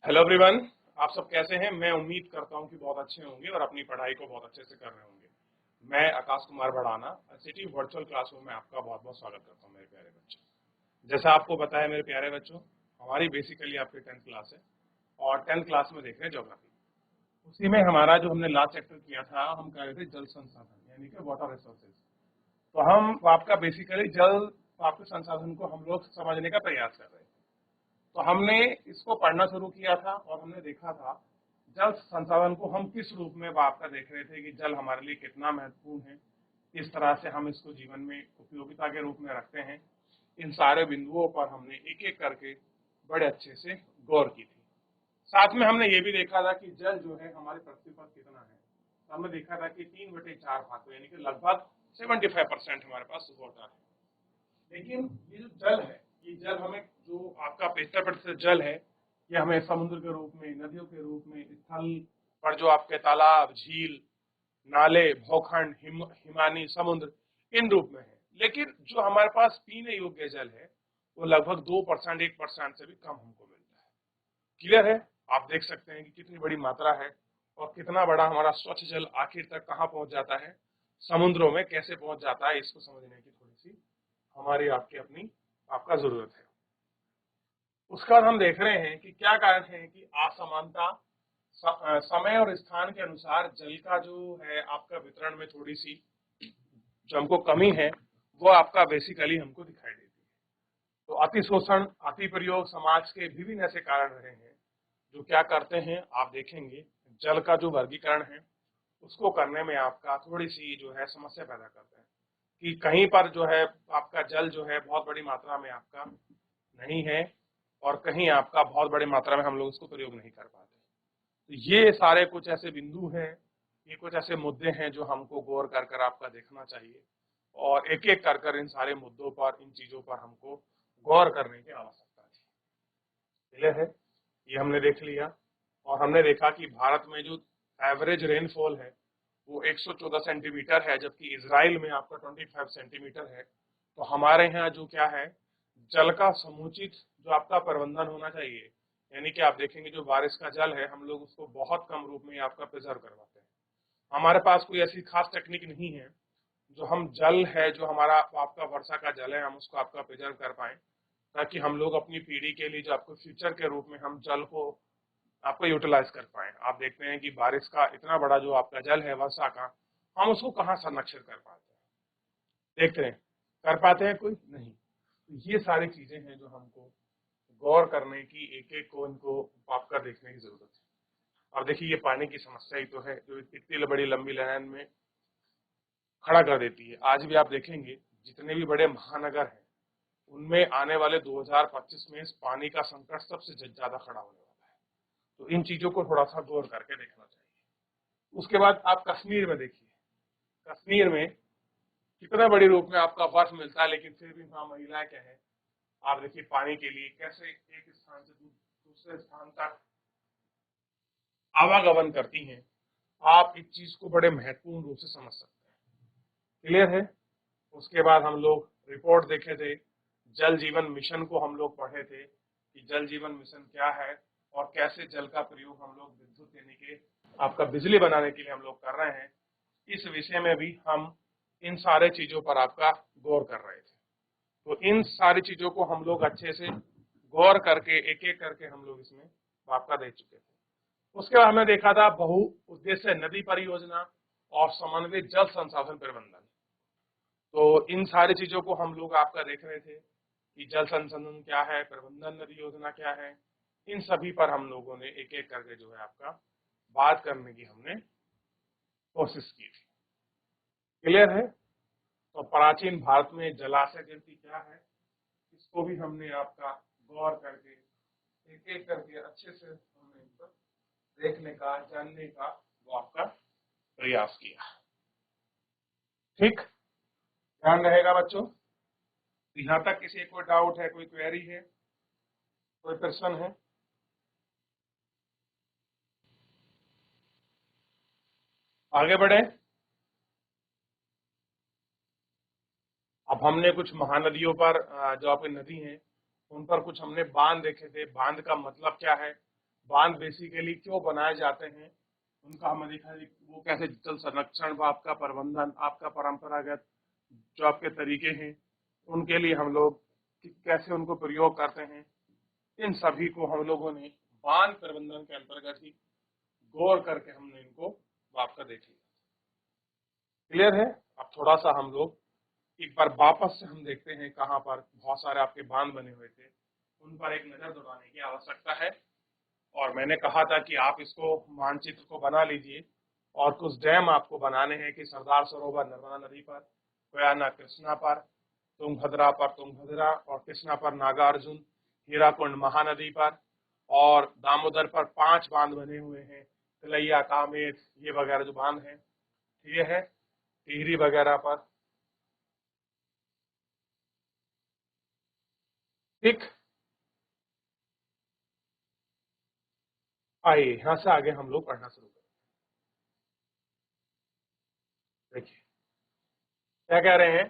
Hello everyone. आप सब कैसे हैं? मैं उम्मीद करता हूं कि बहुत अच्छे होंगे और अपनी पढ़ाई को बहुत अच्छे से कर रहे होंगे। मैं Akash Kumar Bhadana city virtual classroom में आपका बहुत बहुत स्वागत करता हूं मेरे प्यारे बच्चों। जैसा आपको बताया मेरे प्यारे बच्चों, हमारी बेसिकली आपकी 10th क्लास है और 10th क्लास में देख रहे हैं ज्योग्राफी। उसी में हमारा जो हमने लास्ट चैप्टर किया था, हम कह रहे थे जल संसाधन यानी कि वाटर रिसोर्सेज। तो हम आपका बेसिकली जल प्राप्त संसाधन को हम लोग समझने का प्रयास कर रहे थे। तो हमने इसको पढ़ना शुरू किया था और हमने देखा था जल संसाधन को हम किस रूप में आपका देख रहे थे कि जल हमारे लिए कितना महत्वपूर्ण है, किस तरह से हम इसको जीवन में उपयोगिता के रूप में रखते हैं। इन सारे बिंदुओं पर हमने एक एक करके बड़े अच्छे से गौर की थी। साथ में हमने ये भी देखा था कि जल जो है हमारी पृथ्वी पर कितना है। तो हमने देखा था कि 3/4 भाग यानी कि लगभग 75% हमारे पास वाटर है। लेकिन ये जो जल है, ये जल हमें जो आपका 75% जल है, ये हमें समुद्र के रूप में, नदियों के रूप में, स्थल पर जो आपके तालाब, झील, नाले, भूखंड, हिमानी समुद्र, इन रूप में है। लेकिन जो हमारे पास पीने योग्य जल है वो लगभग 2%, 1% से भी कम हमको मिलता है। क्लियर है? आप देख सकते हैं कि कितनी बड़ी मात्रा है और कितना बड़ा हमारा स्वच्छ जल आखिर तक कहाँ पहुंच जाता है, समुद्रों में कैसे पहुंच जाता है, इसको समझने की थोड़ी सी हमारी आपकी अपनी आपका जरूरत है। उसके बाद हम देख रहे हैं कि क्या कारण है कि असमानता समय और स्थान के अनुसार जल का जो है आपका वितरण में थोड़ी सी जो हमको कमी है वो आपका बेसिकली हमको दिखाई देती है। तो अति शोषण, अति प्रयोग समाज के विभिन्न ऐसे कारण रहे हैं जो क्या करते हैं, आप देखेंगे जल का जो वर्गीकरण है उसको करने में आपका थोड़ी सी जो है समस्या पैदा करते हैं कि कहीं पर जो है आपका जल जो है बहुत बड़ी मात्रा में आपका नहीं है और कहीं आपका बहुत बड़ी मात्रा में हम लोग उसको प्रयोग नहीं कर पाते। तो ये सारे कुछ ऐसे बिंदु हैं, ये कुछ ऐसे मुद्दे हैं जो हमको गौर कर कर आपका देखना चाहिए और एक एक कर कर इन सारे मुद्दों पर, इन चीजों पर हमको गौर करने की आवश्यकता है। क्लियर है? ये हमने देख लिया और हमने देखा कि भारत में जो एवरेज रेनफॉल है वो 114 सेंटीमीटर है, जबकि इजराइल में आपका 25 सेंटीमीटर है। तो हमारे यहाँ जो क्या है, जल का समुचित जो आपका प्रबंधन होना चाहिए, यानी कि आप देखेंगे जो बारिश का जल है हम लोग उसको बहुत कम रूप में आपका प्रिजर्व करवाते हैं। हमारे पास कोई ऐसी खास टेक्निक नहीं है जो हम जल है जो हमारा आपका वर्षा का जल है हम उसको आपका प्रिजर्व कर पाए, ताकि हम लोग अपनी पीढ़ी के लिए जो आपको फ्यूचर के रूप में हम जल को आपको यूटिलाइज कर पाए। आप देखते हैं कि बारिश का इतना बड़ा जो आपका जल है वर्षा का, हम उसको कहाँ संरक्षित कर पाते हैं? देखते हैं, कर पाते हैं? कोई नहीं। तो ये सारी चीजें हैं जो हमको गौर करने की, एक एक को इनको आपका देखने की जरूरत है। अब देखिए ये पानी की समस्या ही तो है जो इतनी बड़ी लंबी लाइन में खड़ा कर देती है। आज भी आप देखेंगे जितने भी बड़े महानगर हैं उनमें आने वाले 2025 में इस पानी का संकट सबसे ज्यादा खड़ा होने वाला है। तो इन चीजों को थोड़ा सा गौर करके देखना चाहिए। उसके बाद आप कश्मीर में देखिए, कश्मीर में कितना बड़ी रूप में आपका बर्फ मिलता है, लेकिन फिर भी वहाँ महिलाएं क्या है, आप देखिए पानी के लिए कैसे एक स्थान से दूसरे स्थान तक आवागमन करती हैं। आप इस चीज को बड़े महत्वपूर्ण रूप से समझ सकते हैं। क्लियर है? उसके बाद हम लोग रिपोर्ट देखे थे, जल जीवन मिशन को हम लोग पढ़े थे कि जल जीवन मिशन क्या है और कैसे जल का प्रयोग हम लोग विद्युत यानी कि आपका बिजली बनाने के लिए हम लोग कर रहे हैं। इस विषय में भी हम इन सारे चीजों पर आपका गौर कर रहे थे। तो इन सारी चीजों को हम लोग अच्छे से गौर करके एक एक करके हम लोग इसमें आपका दे चुके थे। उसके बाद हमने देखा था बहु उद्देश्य नदी परियोजना और समन्वित जल संसाधन प्रबंधन। तो इन सारी चीजों को हम लोग आपका देख रहे थे कि जल संसाधन क्या है, प्रबंधन नदी योजना क्या है। इन सभी पर हम लोगों ने एक एक करके जो है आपका बात करने की हमने कोशिश की थी। क्लियर है? तो प्राचीन भारत में जलाशय गिनती क्या है, इसको भी हमने आपका गौर करके एक एक करके अच्छे से हमने इन पर देखने का, जानने का वो आपका प्रयास किया। ठीक, ध्यान रहेगा बच्चों। यहाँ तक किसी कोई डाउट है, कोई क्वेरी है, कोई प्रश्न है? आगे बढ़े। अब हमने कुछ महानदियों पर जो आपकी नदी हैं उन पर कुछ हमने बांध देखे थे। बांध का मतलब क्या है, बांध बेसिकली क्यों बनाए जाते हैं, उनका हमने देखा है वो कैसे जल संरक्षण व आपका प्रबंधन, आपका परंपरागत जो आपके तरीके हैं उनके लिए हम लोग कैसे उनको प्रयोग करते हैं, इन सभी को हम लोगों ने बांध प्रबंधन के अंतर्गत ही गौर करके हमने इनको आपका देख लिया। क्लियर है? अब थोड़ा सा हम लोग एक बार वापस से हम देखते हैं कहाँ पर बहुत सारे आपके बांध बने हुए थे, उन पर एक नजर दौड़ाने की आवश्यकता है। और मैंने कहा था कि आप इसको मानचित्र को बना लीजिए और कुछ डैम आपको बनाने हैं कि सरदार सरोवर नर्मदा नदी पर, कोयना कृष्णा पर, तुंगभद्रा और कृष्णा पर नागार्जुन, हीराकुंड महानदी पर, और दामोदर पर 5 बांध बने हुए हैं, तिलैया, कामेत, ये वगैरह जो बांध हैं, ये है टिहरी वगैरह पर। ठीक, आइए यहां से आगे हम लोग पढ़ना शुरू करें। देखिए क्या कह रहे हैं,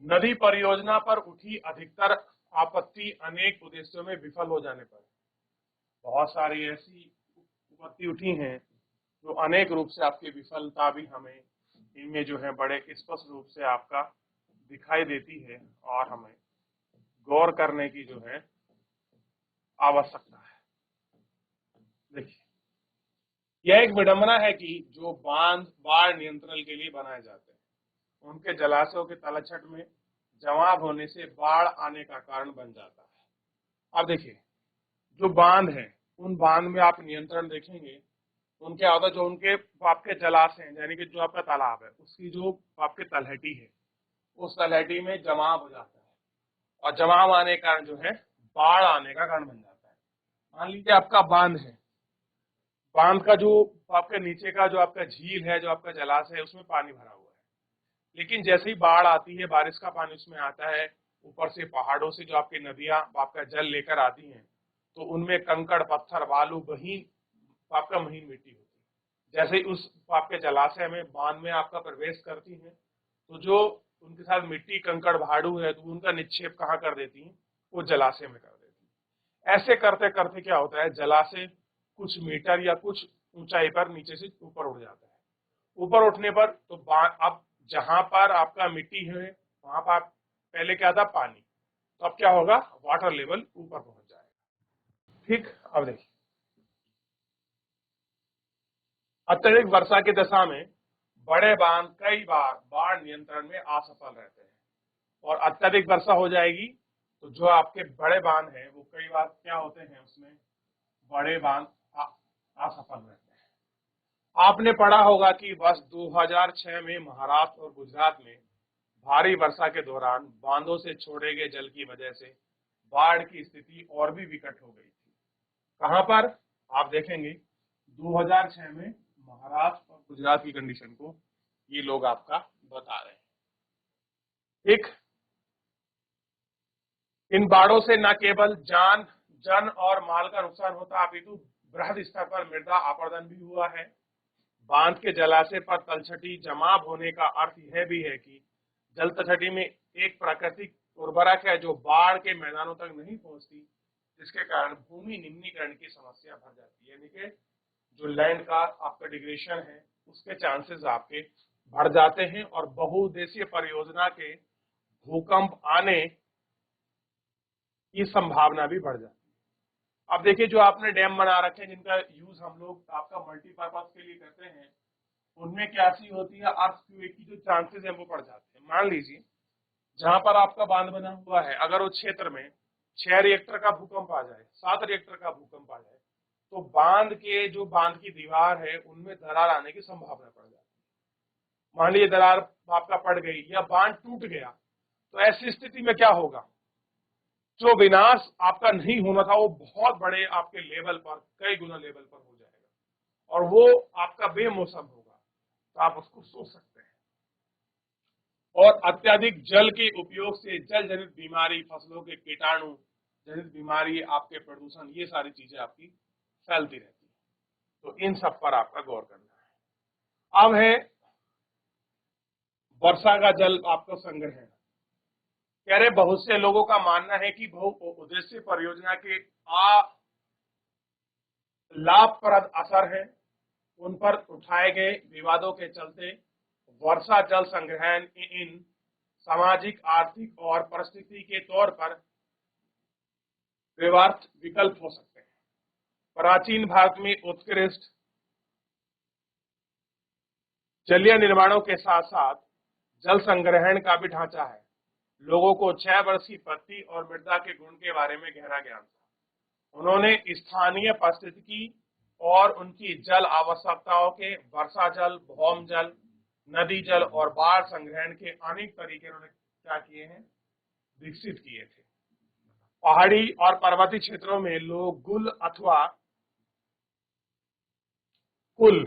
नदी परियोजना पर उठी अधिकतर आपत्ति अनेक उद्देश्यों में विफल हो जाने पर। बहुत सारी ऐसी आपत्ति उठी हैं जो अनेक रूप से आपकी विफलता भी हमें इनमें जो है बड़े स्पष्ट रूप से आपका दिखाई देती है और हमें गौर करने की जो है आवश्यकता है। देखिए यह एक विडंबना है कि जो बांध बाढ़ नियंत्रण के लिए बनाए जाते हैं उनके जलाशयों के तलछट में जमाव होने से बाढ़ आने का कारण बन जाता है। अब देखिए जो बांध है उन बांध में आप नियंत्रण देखेंगे, उनके अलावा जो उनके आपके जलाशय हैं यानी कि जो आपका तालाब है उसकी जो आपके तलहटी है उस तलहटी में जमाव हो जाता है और जमाव आने के कारण जो है बाढ़ आने का कारण बन जाता है। मान लीजिए आपका बांध है, बांध का जो आपके नीचे का जो आपका झील है, जो आपका जलाशय है, उसमें पानी भरा हुआ है, लेकिन जैसे ही बाढ़ आती है, बारिश का पानी उसमें आता है, ऊपर से पहाड़ों से जो आपकी नदियां आपका जल लेकर आती हैं, तो उनमें कंकड़ पत्थर बालू महीन आपका महीन मिट्टी होती है। जैसे ही उस आपके जलाशय में बांध में आपका प्रवेश करती हैं, तो जो उनके साथ मिट्टी कंकड़ भाड़ू है तो उनका निक्षेप कहाँ कर देती हैं, वो जलाशय में कर देती हैं। ऐसे करते करते क्या होता है, जलाशय कुछ मीटर या कुछ ऊंचाई पर नीचे से ऊपर उठ जाता है। ऊपर उठने पर तो अब जहां पर आपका मिट्टी है वहां पर पहले क्या था, पानी, तो अब क्या होगा, वाटर लेवल ऊपर पहुंच जाएगा। ठीक, अब देखिए अत्यधिक वर्षा की दशा में बड़े बांध कई बार बाढ़ नियंत्रण में असफल रहते हैं, और अत्यधिक वर्षा हो जाएगी तो जो आपके बड़े बांध हैं वो कई बार क्या होते हैं, उसमें बड़े बांध असफल रहते हैं। आपने पढ़ा होगा कि वर्ष 2006 में महाराष्ट्र और गुजरात में भारी वर्षा के दौरान बांधों से छोड़े गए जल की वजह से बाढ़ की स्थिति और भी विकट हो गई थी। कहां पर आप देखेंगे 2006 में महाराष्ट्र और गुजरात की कंडीशन को ये लोग आपका बता रहे हैं। ठीक, इन बाढ़ों से न केवल जन और माल का नुकसान होता अपितु बृहद स्तर पर मृदा अपरदन भी हुआ है। बांध के जलाशय पर तलछटी जमाव होने का अर्थ यह भी है कि जल तलछटी में एक प्राकृतिक उर्वरक है जो बाढ़ के मैदानों तक नहीं पहुंचती, जिसके कारण भूमि निम्नीकरण की समस्या बढ़ जाती है, यानी कि जो लैंड का आपका डिग्रेडेशन है उसके चांसेस आपके बढ़ जाते हैं और बहुउद्देशीय परियोजना के भूकंप आने की संभावना भी बढ़ जाती है। अब देखिए जो आपने डैम बना रखे हैं जिनका यूज हम लोग आपका मल्टीपर्पज के लिए करते हैं, उनमें क्या सी होती है, अर्थक्वेक की जो चांसेस है वो बढ़ जाते हैं। मान लीजिए जहां पर आपका बांध बना हुआ है, अगर उस क्षेत्र में 6 रिएक्टर का भूकंप आ जाए, 7 रिएक्टर का भूकंप आ जाए, तो बांध के जो बांध की दीवार है उनमें दरार आने की संभावना बढ़ जाती है। मान लीजिए दरार आपका पड़ गई या बांध टूट गया, तो ऐसी स्थिति में क्या होगा, जो विनाश आपका नहीं होना था वो बहुत बड़े आपके लेवल पर, कई गुना लेवल पर हो जाएगा और वो आपका बेमौसम होगा, तो आप उसको सोच सकते हैं। और अत्यधिक जल के उपयोग से जल जनित बीमारी, फसलों के कीटाणु जनित बीमारी, आपके प्रदूषण, ये सारी चीजें आपकी फैलती रहती है, तो इन सब पर आपका गौर करना है। अब है वर्षा का जल आपका संग्रहण। कह रहे बहुत से लोगों का मानना है कि बहु उद्देश्य परियोजना के लाभप्रद असर है, उन पर उठाए गए विवादों के चलते वर्षा जल संग्रहण इन सामाजिक, आर्थिक और परिस्थिति के तौर पर व्यवहार्थ विकल्प हो सकते हैं। प्राचीन भारत में उत्कृष्ट जलीय निर्माणों के साथ साथ जल संग्रहण का भी ढांचा है। लोगों को 6 वर्ष की पत्ती और मृदा के गुण के बारे में गहरा ज्ञान था। उन्होंने स्थानीय पारिस्थितिकी और उनकी जल आवश्यकताओं के वर्षा जल, भौम जल, नदी जल और बाढ़ संग्रहण के अनेक तरीके उन्होंने क्या किए हैं, विकसित किए थे। पहाड़ी और पर्वतीय क्षेत्रों में लोग गुल अथवा कुल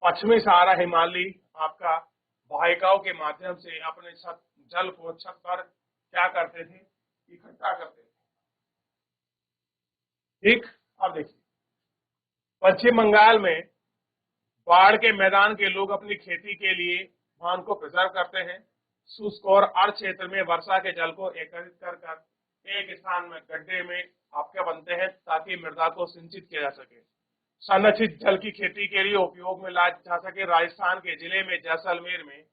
पश्चिमी सहारा हिमालयी आपका वाहिकाओं के माध्यम से अपने जल को छत पर क्या करते थे, इकट्ठा करते थे। ठीक, अब देखिए पश्चिम बंगाल में बाढ़ के मैदान के लोग अपनी खेती के लिए बांध को प्रिजर्व करते हैं। शुष्क और अर्ध क्षेत्र में वर्षा के जल को एकत्रित कर एक स्थान में गड्ढे में आपके बनते हैं ताकि मृदा को सिंचित किया जा सके। संरक्षित जल की खेती के लिए उपयोग में लाया जा सके। राजस्थान के जिले में जैसलमेर में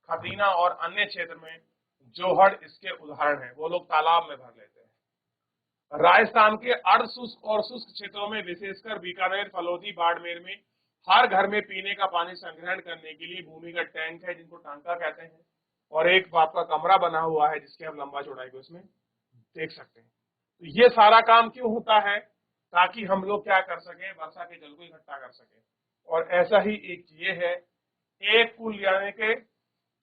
खतीना और अन्य क्षेत्र में जोहड़ इसके उदाहरण है। वो लोग तालाब में भर लेते हैं। राजस्थान के अर्ध शुष्क और शुष्क क्षेत्रों में विशेषकर बीकानेर, फलोदी, बाड़मेर में हर घर में पीने का पानी संग्रहण करने के लिए भूमिगत टैंक है, जिनको टांका कहते हैं, और एक आपका कमरा बना हुआ है जिसके हम लंबा चौड़ाई को इसमें देख सकते हैं। तो ये सारा काम क्यों होता है, ताकि हम लोग क्या कर सके, वर्षा के जल को इकट्ठा कर सके। और ऐसा ही एक ये है, एक पुल यानी के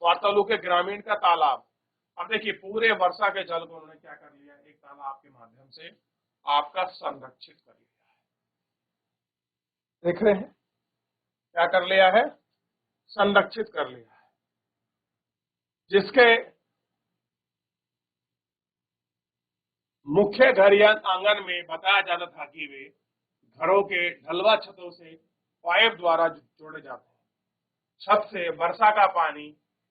वार्तालू के ग्रामीण का तालाब। अब देखिए पूरे वर्षा के जल को उन्होंने क्या कर लिया, एक तालाब के माध्यम से आपका संरक्षित कर लिया है। देख रहे हैं क्या कर लिया है, संरक्षित कर लिया है, जिसके मुख्य घर या आंगन में बताया जाता था कि वे घरों के ढलवा छतों से पाइप द्वारा जोड़े जाते हैं। छत से वर्षा का पानी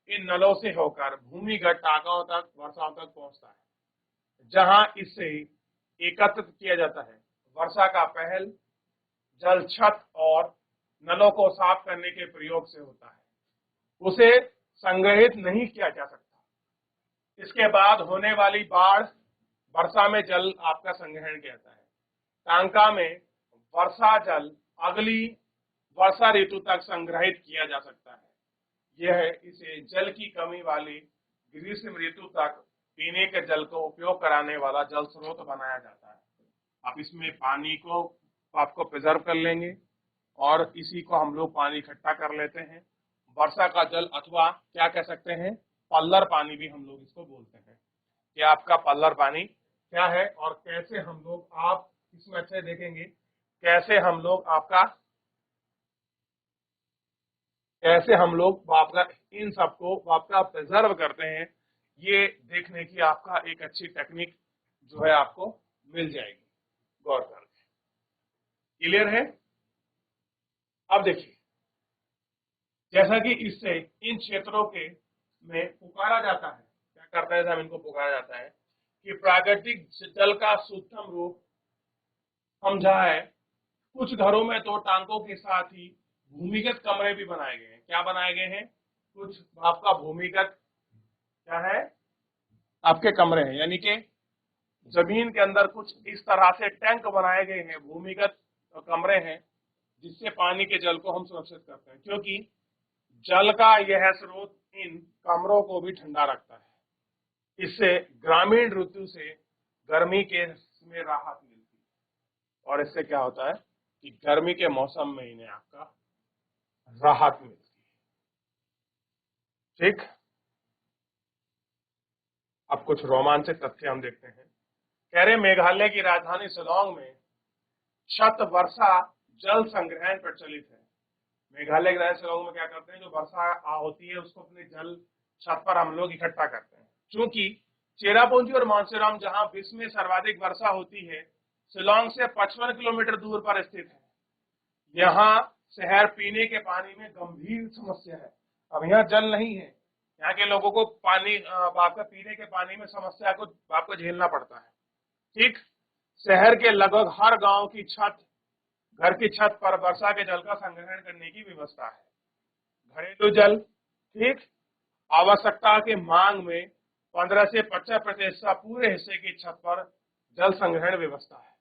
इन नलों से होकर भूमिगत टांकों तक, वर्षाओं तक पहुंचता है, जहां इससे एकत्रित किया जाता है। वर्षा का पहल जल छत और नलों को साफ करने के प्रयोग से होता है, उसे संग्रहित नहीं किया जा सकता। इसके बाद होने वाली बाढ़ वर्षा में जल आपका संग्रहण कहता है। टांका में वर्षा जल अगली वर्षा ऋतु तक संग्रहित किया जा सकता है। यह इसे जल की कमी वाली ग्रीष्म ऋतु तक पीने के जल को उपयोग कराने वाला जल स्रोत बनाया जाता है। आप इसमें पानी को आपको प्रिजर्व कर लेंगे और इसी को हम लोग पानी इकट्ठा कर लेते हैं। वर्षा का जल अथवा क्या कह सकते हैं, पल्लर पानी भी हम लोग इसको बोलते हैं। कि आपका पल्लर पानी क्या है और कैसे हम लोग, आप इसमें अच्छे देखेंगे कैसे हम लोग आपका इन सबको आपका प्रिजर्व करते हैं, ये देखने की आपका एक अच्छी टेक्निक जो है आपको मिल जाएगी। गौर करके क्लियर है। अब देखिए जैसा कि इससे इन क्षेत्रों के में पुकारा जाता है, क्या करता है, इनको पुकारा जाता है कि प्राकृतिक जल का शुद्धतम रूप समझा है। कुछ घरों में तो टांकों के साथ ही भूमिगत कमरे भी बनाए गए हैं। क्या बनाए गए हैं, कुछ आपका भूमिगत क्या है, आपके कमरे हैं, यानी कि जमीन के अंदर कुछ इस तरह से टैंक बनाए गए हैं, भूमिगत कमरे हैं, जिससे पानी के जल को हम सुरक्षित करते हैं। क्योंकि जल का यह स्रोत इन कमरों को भी ठंडा रखता है। इससे ग्रामीण ऋतु से गर्मी के में राहत मिलती है और इससे क्या होता है कि गर्मी के मौसम में इन्हें आपका राहत मिलती है। ठीक, अब कुछ रोमांचक तथ्य हम देखते हैं। कह रहे मेघालय की राजधानी शिलांग में छत वर्षा जल संग्रहण प्रचलित है। मेघालय के राजधानी शिलांग में क्या करते हैं, जो वर्षा होती है उसको अपने जल छत पर हम लोग इकट्ठा करते हैं। चूंकि चेरापूंजी और मानसेराम जहां विश्व में सर्वाधिक वर्षा होती है, शिलांग से 55 किलोमीटर दूर पर स्थित है। यहाँ शहर पीने के पानी में गंभीर समस्या है। अब यहाँ जल नहीं है, यहाँ के लोगों को पानी आपका पीने के पानी में समस्या को आपको झेलना पड़ता है। ठीक, शहर के लगभग हर गांव की छत घर की छत पर वर्षा के जल का संग्रहण करने की व्यवस्था है। घरेलू जल, ठीक, आवश्यकता की मांग में 15 से 50% पूरे हिस्से की छत पर जल संग्रहण व्यवस्था है।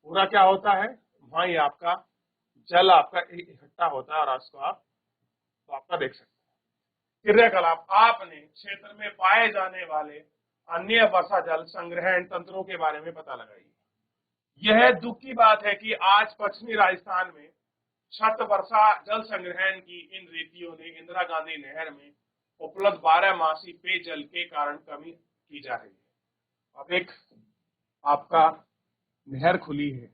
पूरा क्या होता है, वहां ये आपका जल आपका इकट्ठा होता है और उसको आप तो आपका देख सकते हैं। क्रियाकलाप, आपने क्षेत्र में पाए जाने वाले अन्य वर्षा जल संग्रहण तंत्रों के बारे में पता लगाइए। यह दुख की बात है कि आज पश्चिमी राजस्थान में छत वर्षा जल संग्रहण की इन रीतियों ने इंदिरा गांधी नहर में उपलब्ध 12 मासी पेयजल के कारण कमी की जा रही है। अब एक आपका नहर खुली है,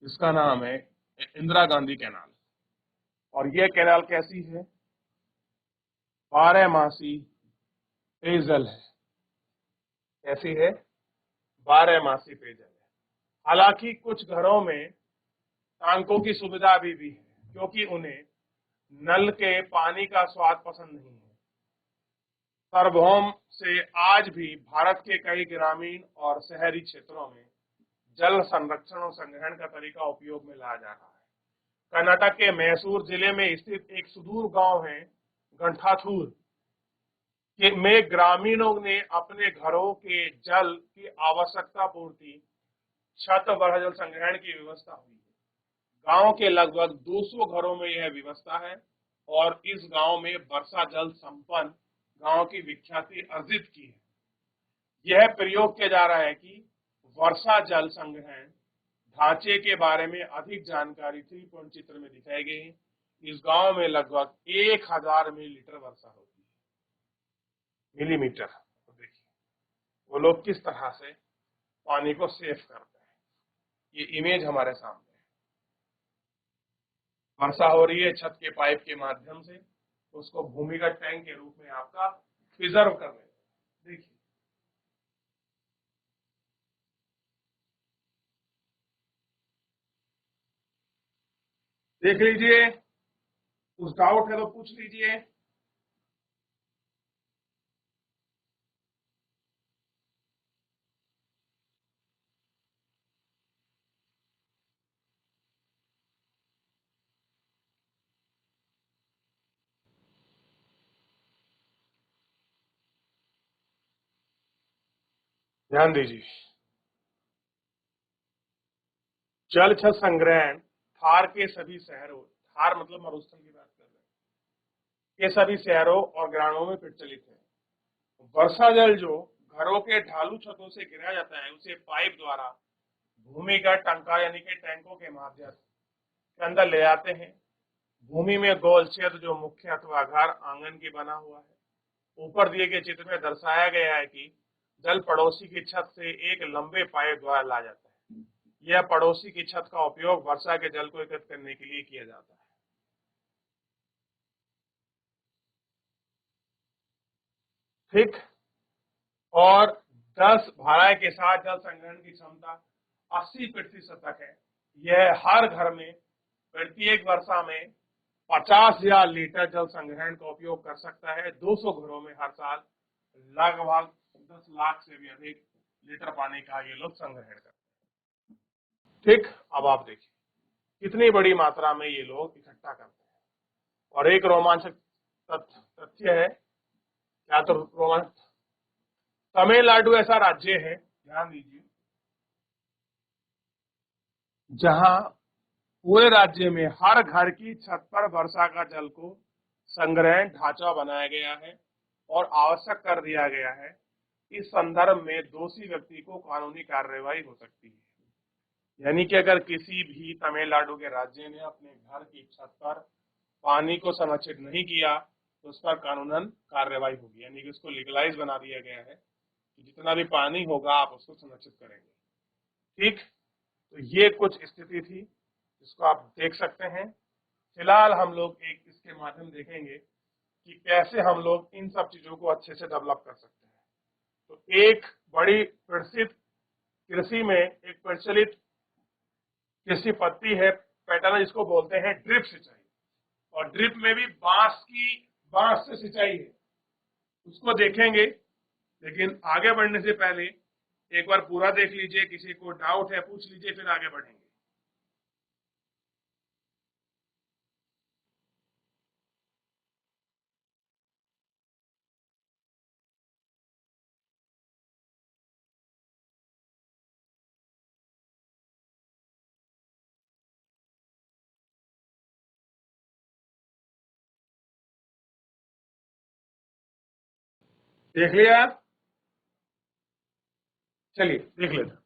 इसका नाम है इंदिरा गांधी कैनाल, और यह कैनाल कैसी है, 12 मासी पेयजल है। कैसी है, 12 मासी पेयजल है। हालांकि कुछ घरों में टांकों की सुविधा अभी भी है, क्योंकि उन्हें नल के पानी का स्वाद पसंद नहीं है। सार्वभौम से आज भी भारत के कई ग्रामीण और शहरी क्षेत्रों में जल संरक्षण और संग्रहण का तरीका उपयोग में लाया जा रहा है। कर्नाटक के मैसूर जिले में स्थित एक सुदूर गांव है गंठाथूर में ग्रामीणों ने अपने घरों के जल की आवश्यकता पूर्ति छत वर्षा जल संग्रहण की व्यवस्था हुई है। गांव के लगभग 200 घरों में यह व्यवस्था है और इस गांव में वर्षा जल संपन्न गांव की विख्याति अर्जित की है। यह प्रयोग किया जा रहा है कि वर्षा जल संग्रहण ढांचे के बारे में अधिक जानकारी 3 पॉइंट चित्र में दिखाई गई है। इस गांव में लगभग 1000 मिलीलीटर वर्षा होती है। मिलीमीटर, तो देखिए वो लोग किस तरह से पानी को सेव करते हैं। ये इमेज हमारे सामने है। वर्षा हो रही है छत के पाइप के माध्यम से, उसको भूमिगत टैंक के रूप में आपका प्रिजर्व कर लेते हैं। देखिए देख लीजिए, कुछ डाउट है तो पूछ लीजिए। ध्यान दीजिए, जल छत संग्रहण थार के सभी शहरों, थार मतलब मरुस्थल की बात कर रहे हैं, के सभी शहरों और ग्रामों में प्रचलित है। वर्षा जल जो घरों के ढालू छतों से गिराया जाता है, उसे पाइप द्वारा भूमिगत टंका यानी कि टैंकों के माध्यम के अंदर ले जाते हैं। भूमि में गोल छेद जो मुख्य अथवा घर आंगन की बना हुआ है। ऊपर दिए गए चित्र में दर्शाया गया है कि जल पड़ोसी की छत से एक लंबे पाइप द्वारा लाया जाता है। यह पड़ोसी की छत का उपयोग वर्षा के जल को एकत्र करने के लिए किया जाता है। ठीक, और 10 भाराएं के साथ जल संग्रहण की क्षमता 80% तक है। यह हर घर में प्रत्येक वर्षा में 50,000 लीटर जल संग्रहण का उपयोग कर सकता है। 200 घरों में हर साल लगभग 10 लाख से भी अधिक लीटर पानी का ये लोग संग्रहण करते हैं। ठीक, अब आप देखिए कितनी बड़ी मात्रा में ये लोग इकट्ठा करते हैं। और एक रोमांचक तथ्य है, क्या तो रोमांचक, तमिलनाडु ऐसा राज्य है, ध्यान दीजिए, जहां पूरे राज्य में हर घर की छत पर वर्षा का जल को संग्रहण ढांचा बनाया गया है और आवश्यक कर दिया गया है। इस संदर्भ में दोषी व्यक्ति को कानूनी कार्रवाई हो सकती है। यानी कि अगर किसी भी तमिलनाडु के राज्य ने अपने घर की छत पर पानी को संरक्षित नहीं किया तो उस पर कानूनन कार्रवाई होगी। यानी कि उसको लीगलाइज बना दिया गया है कि जितना भी पानी होगा आप उसको संरक्षित करेंगे। ठीक, तो ये कुछ स्थिति थी जिसको आप देख सकते हैं। फिलहाल हम लोग एक इसके माध्यम देखेंगे कि कैसे हम लोग इन सब चीजों को अच्छे से डेवलप कर सकते हैं। तो एक बड़ी प्रसिद्ध कृषि में एक प्रचलित कृषि पद्धति है, पैटर्न, जिसको बोलते हैं ड्रिप सिंचाई। और ड्रिप में भी बांस से सिंचाई है, उसको देखेंगे। लेकिन आगे बढ़ने से पहले एक बार पूरा देख लीजिए, किसी को डाउट है पूछ लीजिए, फिर आगे बढ़ेंगे। देख लिया? चलिए देख लेते हैं।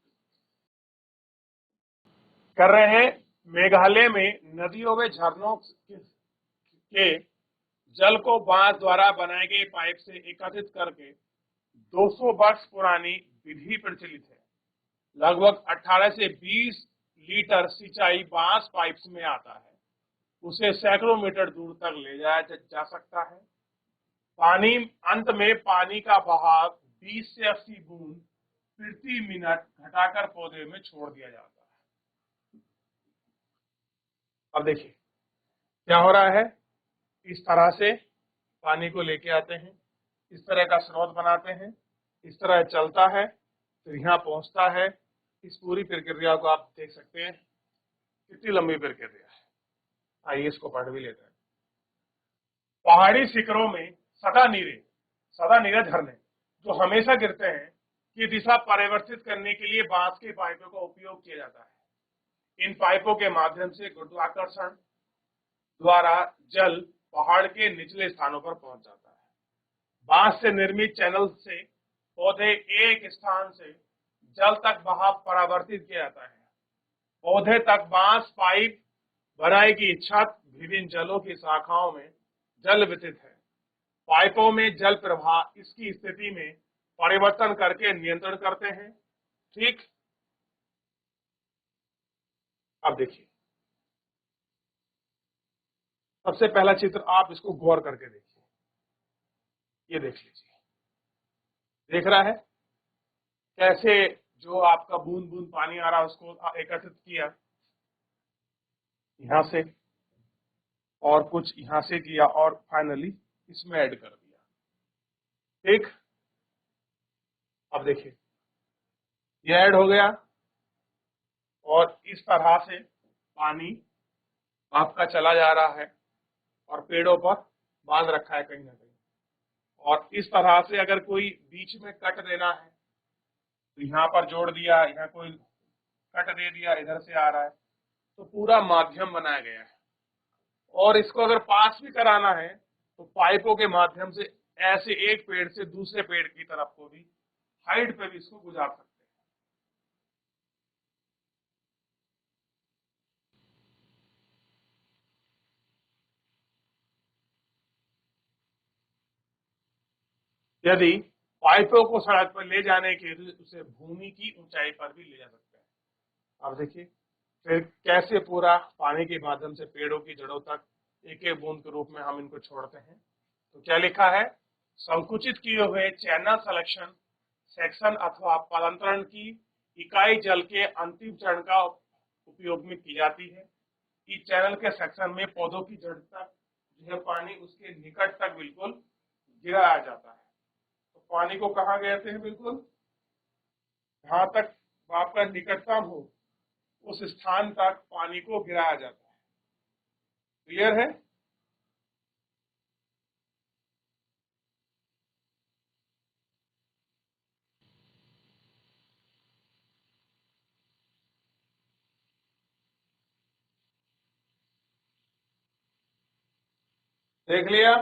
कर रहे हैं। मेघालय में नदियों में झरनों के जल को बांस द्वारा बनाए गए पाइप से एकत्रित करके 200 वर्ष पुरानी विधि प्रचलित है। लगभग 18 से 20 लीटर सिंचाई बांस पाइप्स में आता है। उसे सैकड़ों मीटर दूर तक ले जाया जा सकता है। पानी अंत में पानी का बहाव 20 से 80 बूंद प्रति मिनट घटाकर पौधे में छोड़ दिया जाता है। अब देखिए क्या हो रहा है। इस तरह से पानी को लेके आते हैं, इस तरह का स्रोत बनाते हैं, इस तरह चलता है, फिर यहाँ पहुंचता है। इस पूरी प्रक्रिया को आप देख सकते हैं कितनी लंबी प्रक्रिया है। आइए इसको पढ़ भी लेते हैं। पहाड़ी शिखरों में सदा नीरे झरने जो हमेशा गिरते हैं की दिशा परिवर्तित करने के लिए बांस के पाइपों का उपयोग किया जाता है। इन पाइपों के माध्यम से गुरुत्वाकर्षण द्वारा जल पहाड़ के निचले स्थानों पर पहुंच जाता है। बांस से निर्मित चैनल से पौधे एक स्थान से जल तक बहाव परावर्तित किया जाता है। पौधे तक बांस पाइप बनाएगी छत विभिन्न जलों की शाखाओं में जल वितरित है। पाइपों में जल प्रवाह इसकी स्थिति में परिवर्तन करके नियंत्रण करते हैं। ठीक। अब देखिए सबसे पहला चित्र आप इसको गौर करके देखिए। ये देख लीजिए, देख रहा है कैसे जो आपका बूंद बूंद पानी आ रहा है उसको एकत्रित किया यहां से और कुछ यहां से किया और फाइनली इसमें ऐड कर दिया। ठीक। अब देखिए ये ऐड हो गया और इस तरह से पानी आपका चला जा रहा है और पेड़ों पर बांध रखा है कहीं ना कहीं। और इस तरह से अगर कोई बीच में कट देना है तो यहाँ पर जोड़ दिया, यहाँ कोई कट दे दिया, इधर से आ रहा है तो पूरा माध्यम बनाया गया है। और इसको अगर पास भी कराना है तो पाइपों के माध्यम से ऐसे एक पेड़ से दूसरे पेड़ की तरफ को भी हाइट पे भी इसको गुजार सकते हैं। यदि पाइपों को सड़क पर ले जाने के लिए उसे भूमि की ऊंचाई पर भी ले जा सकते हैं। अब देखिए फिर कैसे पूरा पानी के माध्यम से पेड़ों की जड़ों तक एक एक बूंद के रूप में हम इनको छोड़ते हैं। तो क्या लिखा है, संकुचित किए हुए चैनल सिलेक्शन सेक्शन अथवा पलांतरण की इकाई जल के अंतिम चरण का उपयोग में की जाती है। इस चैनल के सेक्शन में पौधों की जड़ तक जो है पानी उसके निकट तक बिल्कुल गिराया जाता है। तो पानी को कहाँ गिराते हैं, बिल्कुल जहां तक आपका निकटतम हो उस स्थान तक पानी को गिराया जाता है। क्लियर है? देख लिया?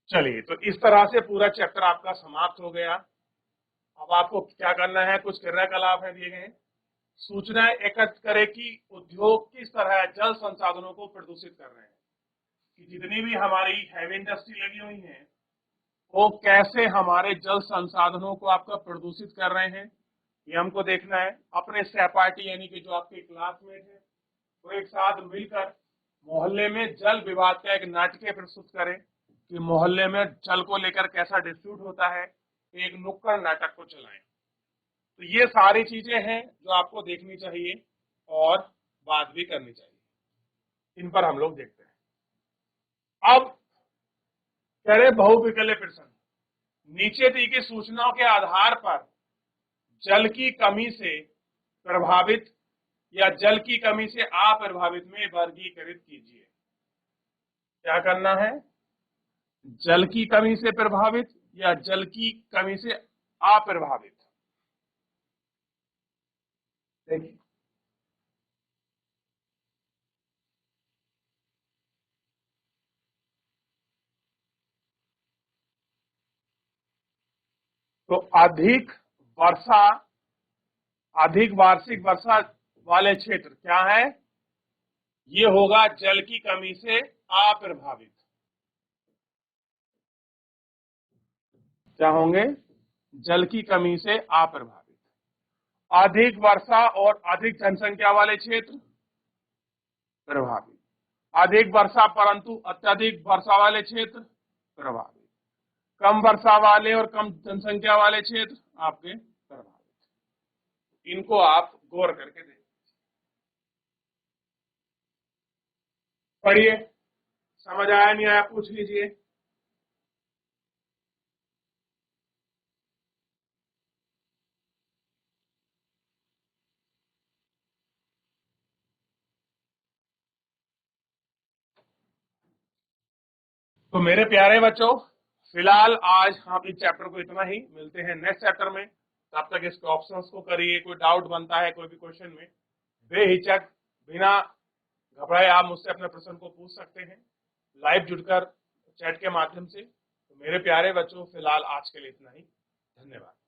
चलिए तो इस तरह से पूरा चैप्टर आपका समाप्त हो गया। अब आपको क्या करना है, कुछ क्रियाकलाप है दिए गए। सूचनाएं एकत्र करें कि उद्योग किस तरह जल संसाधनों को प्रदूषित कर रहे हैं, कि जितनी भी हमारी हैवी इंडस्ट्री लगी हुई है वो कैसे हमारे जल संसाधनों को आपका प्रदूषित कर रहे हैं, ये हमको देखना है। अपने सहपाठी यानी कि जो आपके क्लासमेट है तो एक साथ मिलकर मोहल्ले में जल विवाद का एक नाट्य प्रस्तुत करें कि मोहल्ले में जल को लेकर कैसा डिस्प्यूट होता है, एक नुक्कड़ नाटक को चलाएं। तो ये सारी चीजें हैं जो आपको देखनी चाहिए और बात भी करनी चाहिए। इन पर हम लोग देखते हैं। अब करें बहुविकल्य प्रश्न। नीचे दी गई सूचनाओं के आधार पर जल की कमी से प्रभावित या जल की कमी से अप्रभावित में वर्गीकृत कीजिए। क्या करना है, जल की कमी से प्रभावित या जल की कमी से अप्रभावित। देखिए तो अधिक वर्षा, अधिक वार्षिक वर्षा वाले क्षेत्र क्या है? ये होगा जल की कमी से अप्रभावित। क्या होंगे? जल की कमी से अप्रभावित। अधिक वर्षा और अधिक जनसंख्या वाले क्षेत्र प्रभावित। अधिक वर्षा परंतु अत्यधिक वर्षा वाले क्षेत्र प्रभावित। कम वर्षा वाले और कम जनसंख्या वाले क्षेत्र आपके प्रभावित। इनको आप गौर करके देखिए। पढ़िए, समझ आया नहीं आया पूछ लीजिए। तो मेरे प्यारे बच्चों, फिलहाल आज हम इस चैप्टर को इतना ही, मिलते हैं नेक्स्ट चैप्टर में। तब तक इसके ऑप्शंस को करिए, कोई डाउट बनता है कोई भी क्वेश्चन में, बेहिचक बिना घबराए आप मुझसे अपने प्रश्न को पूछ सकते हैं, लाइव जुड़कर चैट के माध्यम से। तो मेरे प्यारे बच्चों, फिलहाल आज के लिए इतना ही। धन्यवाद।